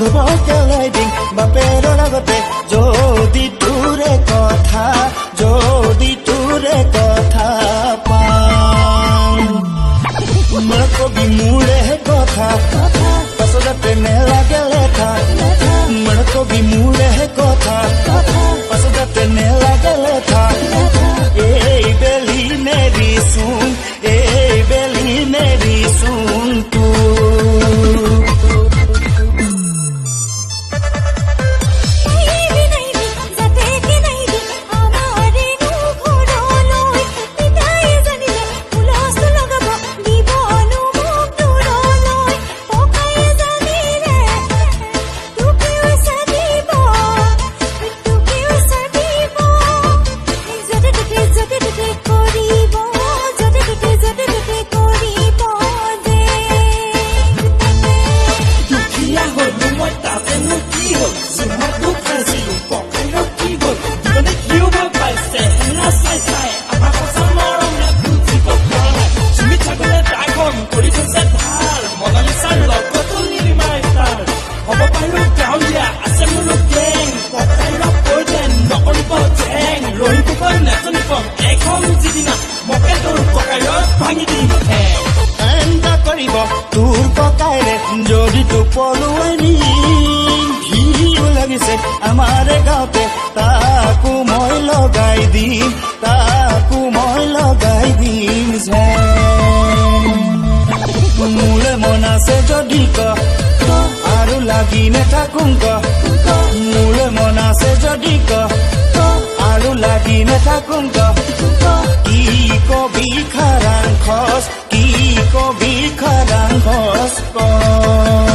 বন্ধুবকে লাই দিম বাপেৰৰ আগতে যদি তোৰে কথা পাম মোৰ কবি মোৰে কথা পাছতে নেলাগে লেঠা মোৰ কবি মোৰে কথা পাছতে নেলাগে লেঠা এই বেলি মেৰি চুন তু তোৰ ককাইৰে যদি তো পলুৱাই নিম ভিৰ লাগিছে আমাৰ গাঁৱতে তাকো মই লগাই দিম যে মোলে মন আছে যদি ক আৰু লাগি নেথাকোঁ ক মোলে মন আছে যদি ক আৰু লাগি নেথাকোঁ ক কি কবি খাৰাং খচ ক